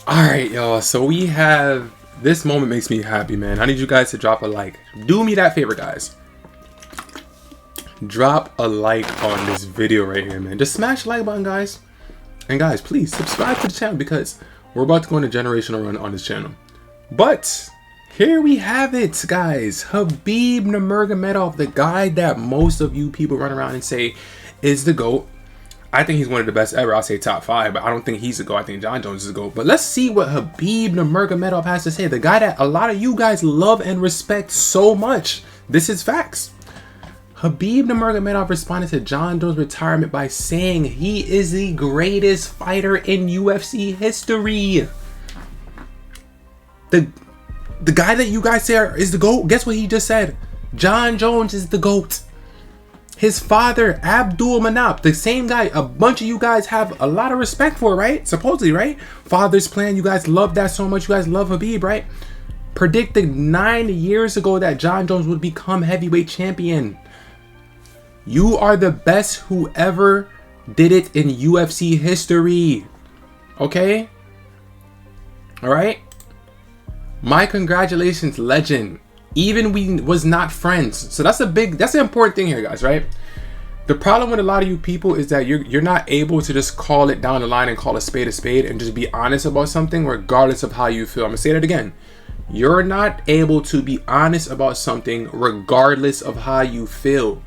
Alright, y'all. So we have this moment makes me happy, man. I need you guys to drop a like. Do me that favor, guys. Drop a like on this video right here, man. Just smash the like button, guys. And guys, please subscribe to the channel because we're about to go on a generational run on this channel. But here we have it, guys. Khabib Nurmagomedov, the guy that most of you people run around and say is the GOAT. I think he's one of the best ever. I'll say top 5, but I don't think he's the GOAT. I think Jon Jones is the GOAT. But let's see what Khabib Nurmagomedov has to say. The guy that a lot of you guys love and respect so much. This is facts. Khabib Nurmagomedov responded to Jon Jones' retirement by saying he is the greatest fighter in UFC history. The guy that you guys say is the GOAT, guess what he just said? Jon Jones is the GOAT. His father, Abdul Manap, the same guy a bunch of you guys have a lot of respect for, right? Supposedly, right? Father's plan, you guys love that so much. You guys love Khabib, right? Predicted 9 years ago that Jon Jones would become heavyweight champion. You are the best who ever did it in UFC history. Okay? Alright? My congratulations, legend. Even we was not friends. So that's an important thing here, guys, right? The problem with a lot of you people is that you're not able to just call it down the line and call a spade and just be honest about something regardless of how you feel. I'm gonna say that again. You're not able to be honest about something regardless of how you feel.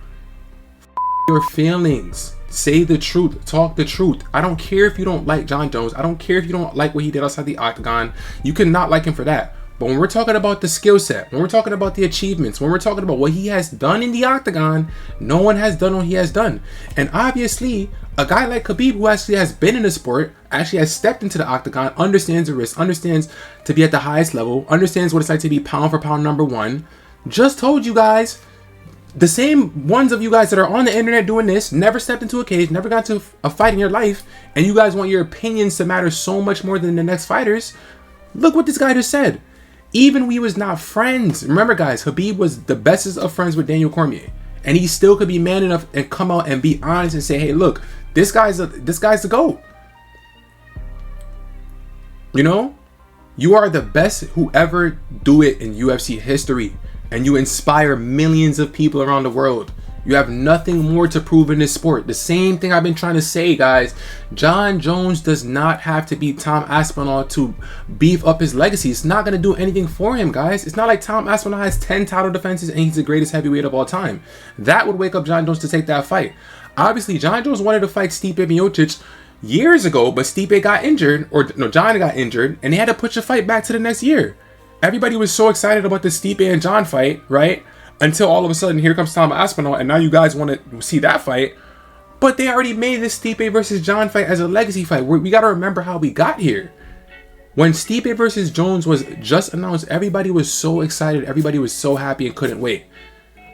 Your feelings. Say the truth. Talk the truth. I don't care if you don't like Jon Jones. I don't care if you don't like what he did outside the octagon. You cannot like him for that. But when we're talking about the skill set, when we're talking about the achievements, when we're talking about what he has done in the octagon, no one has done what he has done. And obviously, a guy like Khabib, who actually has been in the sport, actually has stepped into the octagon, understands the risk, understands to be at the highest level, understands what it's like to be pound for pound #1, just told you guys, the same ones of you guys that are on the internet doing this, never stepped into a cage, never got to a fight in your life, and you guys want your opinions to matter so much more than the next fighters. Look what this guy just said. Even we was not friends. Remember, guys, Khabib was the bestest of friends with Daniel Cormier, and he still could be man enough and come out and be honest and say, "Hey, look, this guy's the GOAT." You know, you are the best who ever do it in UFC history, and you inspire millions of people around the world. You have nothing more to prove in this sport. The same thing I've been trying to say, guys. Jon Jones does not have to beat Tom Aspinall to beef up his legacy. It's not going to do anything for him, guys. It's not like Tom Aspinall has 10 title defenses and he's the greatest heavyweight of all time. That would wake up Jon Jones to take that fight. Obviously, Jon Jones wanted to fight Stipe Miocic years ago, but Stipe got injured, or no, Jon got injured, and they had to push the fight back to the next year. Everybody was so excited about the Stipe and Jon fight, right? Until all of a sudden, here comes Tom Aspinall, and now you guys want to see that fight. But they already made this Stipe versus Jon fight as a legacy fight. We got to remember how we got here. When Stipe versus Jones was just announced, everybody was so excited. Everybody was so happy and couldn't wait.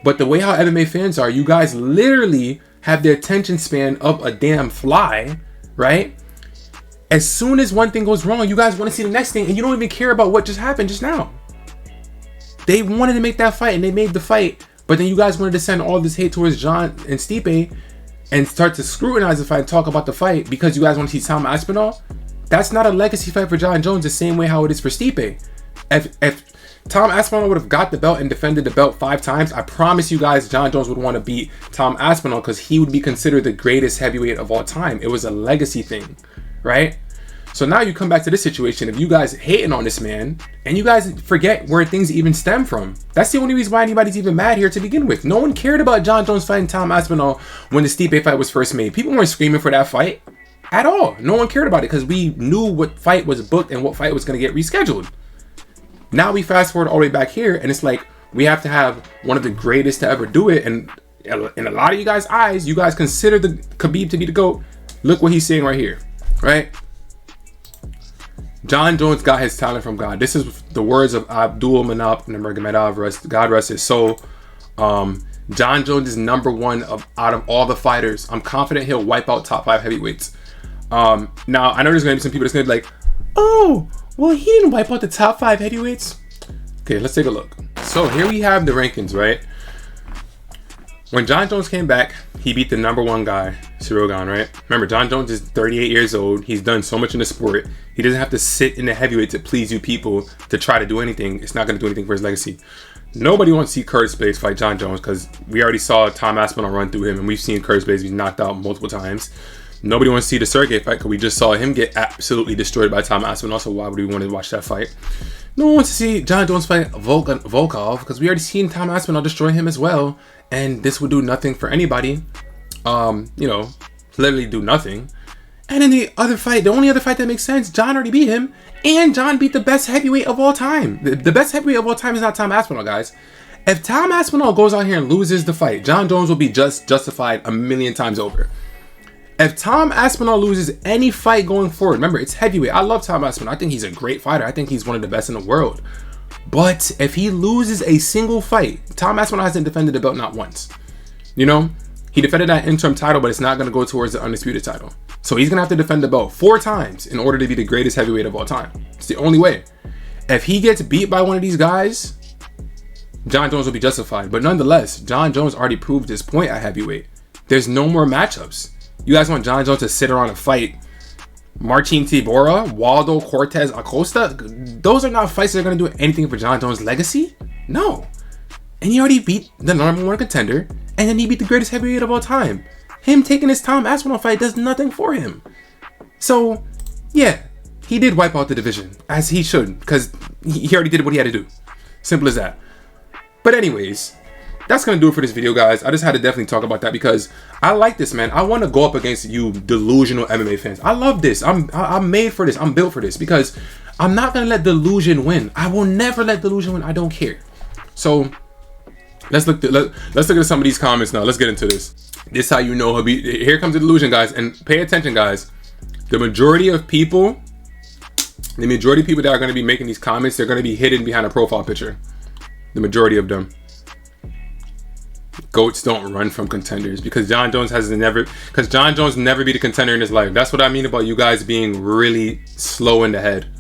But the way how MMA fans are, you guys literally have the attention span of a damn fly, right? As soon as one thing goes wrong, you guys want to see the next thing, and you don't even care about what just happened just now. They wanted to make that fight, and they made the fight, but then you guys wanted to send all this hate towards Jon and Stipe and start to scrutinize the fight and talk about the fight because you guys want to see Tom Aspinall. That's not a legacy fight for Jon Jones the same way how it is for Stipe. If Tom Aspinall would have got the belt and defended the belt 5 times, I promise you guys Jon Jones would want to beat Tom Aspinall because he would be considered the greatest heavyweight of all time. It was a legacy thing, right? So now you come back to this situation of you guys hating on this man, and you guys forget where things even stem from. That's the only reason why anybody's even mad here to begin with. No one cared about Jon Jones fighting Tom Aspinall when the Stipe fight was first made. People weren't screaming for that fight at all. No one cared about it because we knew what fight was booked and what fight was going to get rescheduled. Now we fast forward all the way back here, and it's like we have to have one of the greatest to ever do it. And in a lot of you guys' eyes, you guys consider the Khabib to be the GOAT. Look what he's saying right here, right? Jon Jones got his talent from God. This is the words of Abdul Manap Nurmagomedov, God rest his soul. Jon Jones is #1 out of all the fighters. I'm confident he'll wipe out top 5 heavyweights. Now, I know there's going to be some people that's going to be like, oh, well, he didn't wipe out the top 5 heavyweights. Okay, let's take a look. So here we have the rankings, right? When Jon Jones came back, he beat the #1 guy, Cirogan, right? Remember, Jon Jones is 38 years old. He's done so much in the sport. He doesn't have to sit in the heavyweight to please you people to try to do anything. It's not going to do anything for his legacy. Nobody wants to see Curtis Blaydes fight Jon Jones because we already saw Tom Aspinall run through him, and we've seen Curtis Blaydes be knocked out multiple times. Nobody wants to see the Sergey fight because we just saw him get absolutely destroyed by Tom Aspinall. So why would we want to watch that fight? No one wants to see Jon Jones fight Volkov because we already seen Tom Aspinall destroy him as well, and this would do nothing for anybody. You know, literally do nothing. And in the other fight, the only other fight that makes sense, Jon already beat him, and Jon beat the best heavyweight of all time. The best heavyweight of all time is not Tom Aspinall, guys. If Tom Aspinall goes out here and loses the fight, Jon Jones will be justified a million times over. If Tom Aspinall loses any fight going forward, remember, it's heavyweight. I love Tom Aspinall. I think he's a great fighter. I think he's one of the best in the world. But if he loses a single fight, Tom Aspinall hasn't defended the belt not once. You know, he defended that interim title, but it's not going to go towards the undisputed title. So he's going to have to defend the belt 4 times in order to be the greatest heavyweight of all time. It's the only way. If he gets beat by one of these guys, Jon Jones will be justified. But nonetheless, Jon Jones already proved his point at heavyweight. There's no more matchups. You guys want Jon Jones to sit around and fight Marcin Tybura, Waldo Cortez Acosta? Those are not fights that are going to do anything for Jon Jones' legacy. No. And he already beat the #1 contender, and then he beat the greatest heavyweight of all time. Him taking his Tom Aspinall fight does nothing for him. So, yeah, he did wipe out the division, as he should, because he already did what he had to do. Simple as that. But anyways, that's going to do it for this video, guys. I just had to definitely talk about that because I like this, man. I want to go up against you delusional MMA fans. I love this. I'm made for this. I'm built for this because I'm not going to let delusion win. I will never let delusion win. I don't care. So let's look at some of these comments now. Let's get into this. This is how you know here comes the delusion, guys. And pay attention, guys. The majority of people that are going to be making these comments, they're going to be hidden behind a profile picture. The majority of them. Goats don't run from contenders because Jon Jones never beat a contender in his life. That's what I mean about you guys being really slow in the head.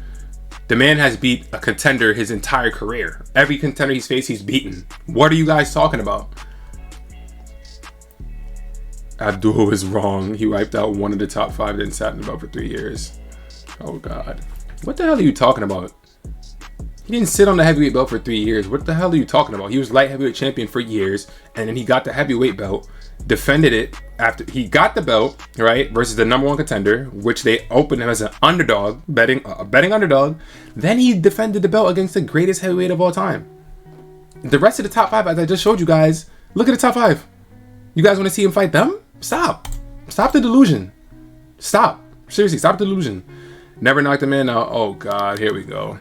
The man has beat a contender his entire career. Every contender he's faced, he's beaten. What are you guys talking about? Abdul is wrong. He wiped out one of the top 5 that sat in the belt for 3 years. Oh God. What the hell are you talking about? He didn't sit on the heavyweight belt for 3 years. What the hell are you talking about? He was light heavyweight champion for years, and then he got the heavyweight belt, defended it after he got the belt, right, versus the #1 contender, which they opened him as an underdog, betting underdog. Then he defended the belt against the greatest heavyweight of all time. The rest of the top 5, as I just showed you guys, look at the top 5. You guys want to see him fight them? Stop. Stop the delusion. Stop. Seriously, stop the delusion. Never knocked a man out. Oh God, here we go.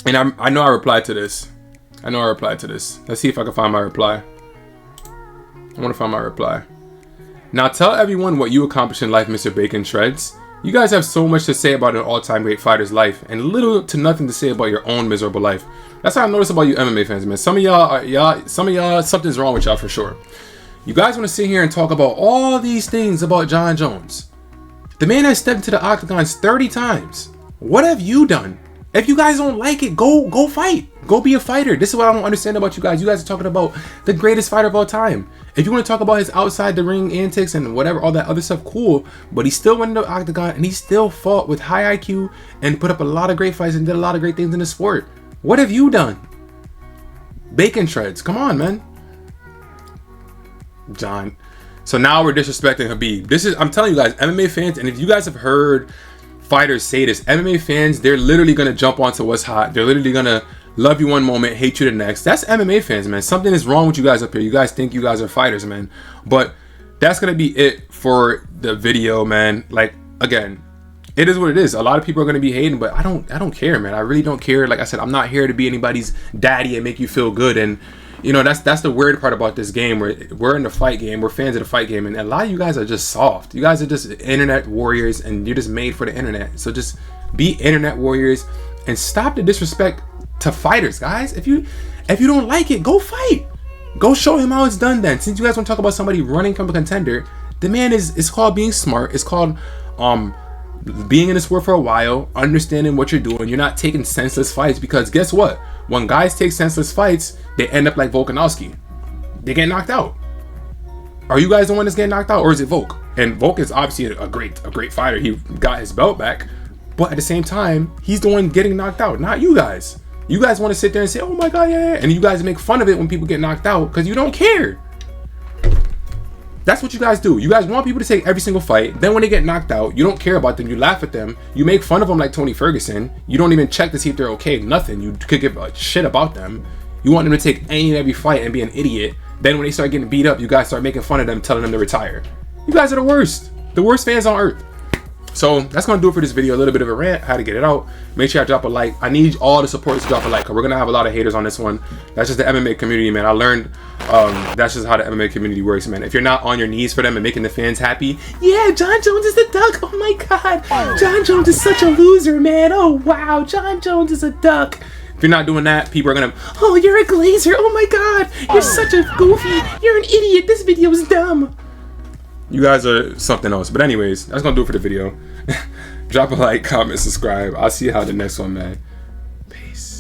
And I know I replied to this. Let's see if I can find my reply. I want to find my reply. Now tell everyone what you accomplished in life, Mr. Bacon Shreds. You guys have so much to say about an all-time great fighter's life and little to nothing to say about your own miserable life. That's what I noticed about you MMA fans, man. Some of y'all, something's wrong with y'all for sure. You guys want to sit here and talk about all these things about Jon Jones. The man has stepped into the octagons 30 times. What have you done? If you guys don't like it, go fight. Go be a fighter. This is what I don't understand about you guys. You guys are talking about the greatest fighter of all time. If you want to talk about his outside the ring antics and whatever, all that other stuff, cool. But he still went into the octagon and he still fought with high IQ and put up a lot of great fights and did a lot of great things in the sport. What have you done? Bacon Shreds. Come on, man. John. So now we're disrespecting Khabib. I'm telling you guys, MMA fans, and if you guys have heard fighters say this, MMA fans, they're literally gonna jump onto what's hot. They're literally gonna love you one moment, hate you the next. That's MMA fans, man. Something is wrong with you guys up here. You guys think you guys are fighters, man. But that's gonna be it for the video, man. Like, again, it is what it is. A lot of people are gonna be hating, but I don't care, man. I really don't care. Like I said, I'm not here to be anybody's daddy and make you feel good. And you know, that's the weird part about this game. We're in the fight game. We're fans of the fight game, and a lot of you guys are just soft. You guys are just internet warriors, and you're just made for the internet. So just be internet warriors and stop the disrespect to fighters, guys. If you don't like it, go fight. Go show him how it's done. Then, since you guys want to talk about somebody running from a contender, the man it's called being smart. It's called being in this sport for a while, understanding what you're doing. You're not taking senseless fights, because guess what? When guys take senseless fights, they end up like Volkanovski. They get knocked out. Are you guys the one that's getting knocked out, or is it Volk? And Volk is obviously a great fighter. He got his belt back, but at the same time, he's the one getting knocked out, not you guys. You guys want to sit there and say, "Oh my God, yeah," and you guys make fun of it when people get knocked out because you don't care. That's what you guys do. You guys want people to take every single fight. Then when they get knocked out, you don't care about them. You laugh at them. You make fun of them like Tony Ferguson. You don't even check to see if they're okay. Nothing. You could give a shit about them. You want them to take any and every fight and be an idiot. Then when they start getting beat up, you guys start making fun of them, telling them to retire. You guys are the worst. The worst fans on earth. So that's going to do it for this video. A little bit of a rant, how to get it out. Make sure I drop a like. I need all the support to drop a like, because we're going to have a lot of haters on this one. That's just the MMA community, man. I learned that's just how the MMA community works, man. If you're not on your knees for them and making the fans happy, yeah, Jon Jones is a duck. Oh my God. Jon Jones is such a loser, man. Oh, wow. Jon Jones is a duck. If you're not doing that, people are going to, oh, you're a glazer. Oh my God. You're such a goofy. You're an idiot. This video is dumb. You guys are something else. But anyways, that's going to do it for the video. Drop a like, comment, subscribe. I'll see you how the next one, man. Peace.